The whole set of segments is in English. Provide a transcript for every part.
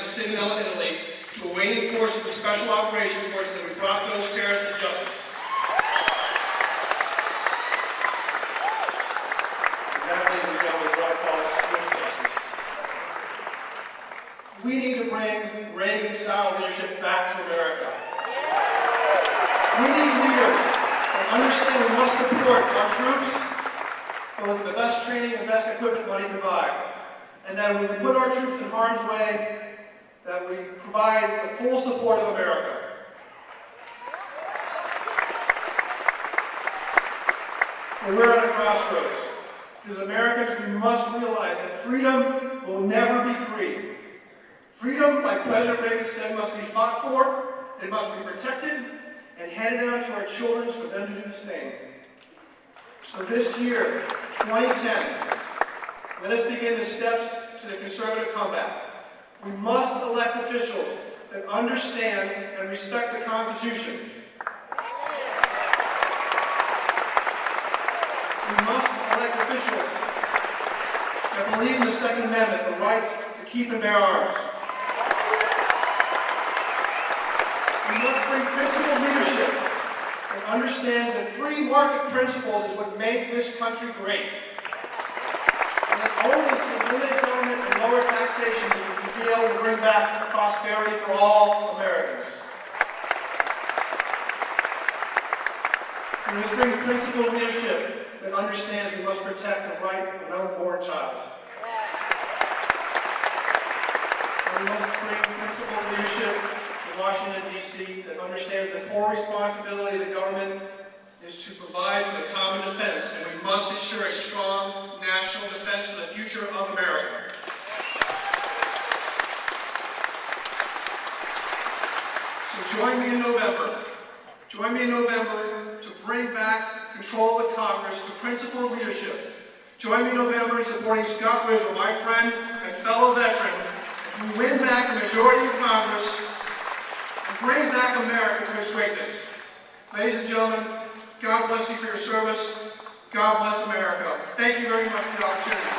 Citadel, Italy, to awaiting forces of Special Operations Forces that we brought those terrorists to justice. And that, ladies and gentlemen, is what I call swift justice. We need to bring Reagan-style leadership back to America. We need leaders that understand we must support our troops with the best training and best equipment money can buy. And that when we put our troops in harm's way, that we provide the full support of America. And we're at a crossroads. Because Americans, we must realize that freedom will never be free. Freedom, like President Reagan said, must be fought for, it must be protected, and handed down to our children for them to do the same. So this year, 2010, let us begin the steps to the conservative comeback. We must elect officials that understand and respect the Constitution. We must elect officials that believe in the Second Amendment, the right to keep and bear arms. We must bring principled leadership that understands that free market principles is what make this country great. And that only through limited government and lower taxation will we be able to bring back prosperity for all Americans. We must bring principled leadership that understands we must protect the right of an unborn child. And we must bring principled leadership in Washington, D.C. that understands the core responsibility of the government is to provide for the common defense, and we must ensure a strong national defense for the future of America. So join me in November. Join me in November to bring back control of the Congress to principled leadership. Join me in November in supporting Scott Ridgel, my friend and fellow veteran, who win back the majority of Congress and bring back America to its greatness. Ladies and gentlemen, God bless you for your service. God bless America. Thank you very much for the opportunity.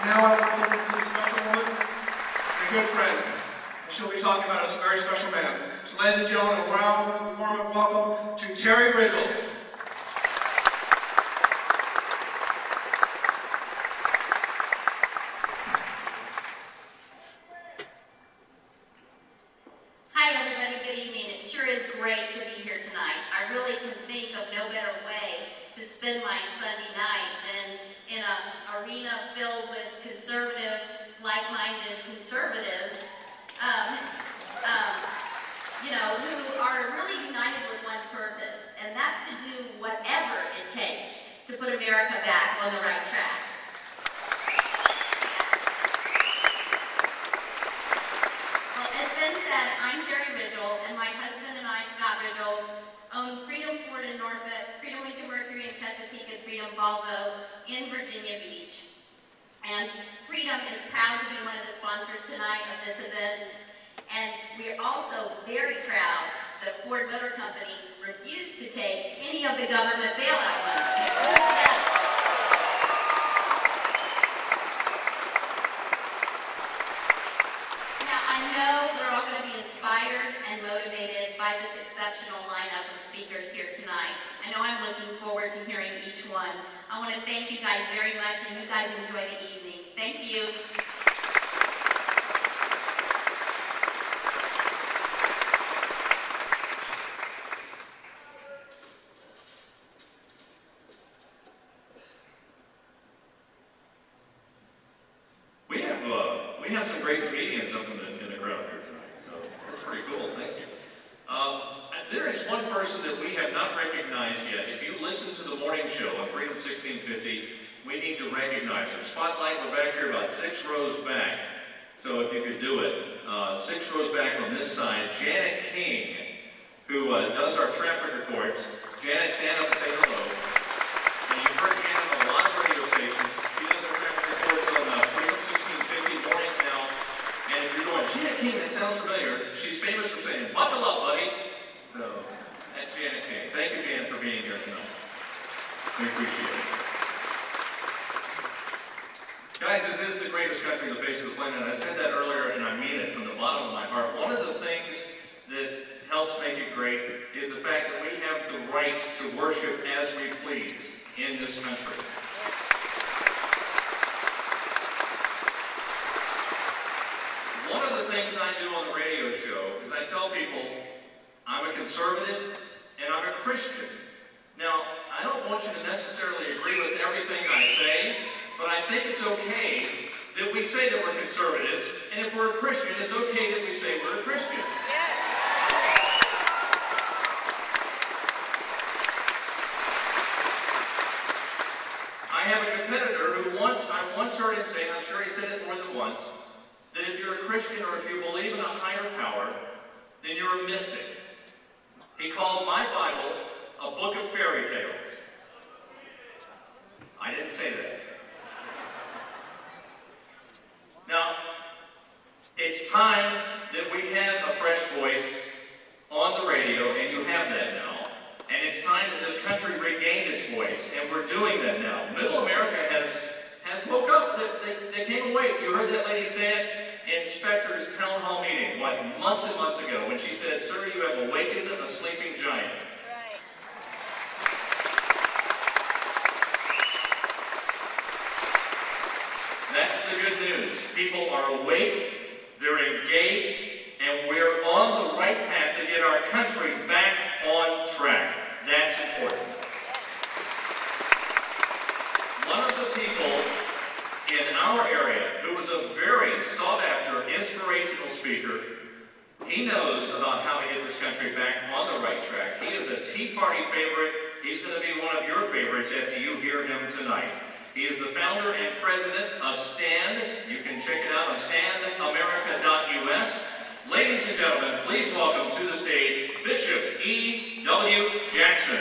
Now I want to introduce a special woman, my good friend, and she'll be talking about a very special man. So ladies and gentlemen, a round, warm welcome to Teri Ridgel. Spend my Sunday night than in an arena filled with conservative, like-minded conservatives, who are really united with one purpose, and that's to do whatever it takes to put America back on the right track. Well, as Ben said, I'm Teri Ridgel, and my husband and I, Scott Ridgel, own Freedom Ford in Norfolk, Freedom Lincoln Mercury in Chesapeake, and Freedom Volvo in Virginia Beach. And Freedom is proud to be one of the sponsors tonight of this event. And we're also very proud that Ford Motor Company refused to take any of the government bailout money. Now, I know we're all going to be inspired and motivated by this exceptional lineup of speakers here tonight. I know I'm looking forward to hearing each one. I want to thank you guys very much, and you guys enjoy the evening. Thank you. We have some great comedians up in the crowd here tonight, so that's pretty cool. Thank you. There is one person that we have not recognized yet. If you listen to the morning show on Freedom 1650, we need to recognize her. Spotlight, we're back here about 6 rows back. So if you could do it, 6 rows back on this side, Janet King, who does our traffic reports. Janet, stand up and say hello. And you've heard Janet on a lot of radio stations. She does our traffic reports on Freedom 1650 mornings now. And if you're going, Janet King, that sounds familiar. She's famous for saying, buckle up, buddy. So, that's Janet King. Thank you, Janet, for being here tonight. We appreciate it. Guys, this Texas is the greatest country on the face of the planet, and I said that earlier, and I mean it from the bottom of my heart. One of the things that helps make it great is the fact that we have the right to worship as we please in this country. One of the things I do on the radio show is I tell people I'm a conservative and I'm a Christian. Now, I don't want you to necessarily agree with everything I say, but I think it's okay that we say that we're conservatives, and if we're a Christian, it's okay that we say we're a Christian. I have a competitor who I once heard him say, and I'm sure he said it more than once, that if you're a Christian or if you believe in a higher power, then you're a mystic. He called my Bible a book of fairy tales. I didn't say that. Now, it's time that we have a fresh voice on the radio, and you have that now. And it's time that this country regained its voice, and we're doing that now. Middle America has woke up. They came awake. You heard that lady say it in Specter's town hall meeting, months and months ago, when she said, "Sir, you have awakened a sleeping giant." Right. That's the good news. People are awake, they're engaged, and we're on the right path to get our country back on track. That's important. One of the people in our area who was a very sought-after, inspirational speaker, he knows about how to get this country back on the right track. He is a Tea Party favorite. He's going to be one of your favorites after you hear him tonight. He is the founder and president of STAND. You can check it out on standamerica.us. Ladies and gentlemen, please welcome to the stage Bishop E.W. Jackson.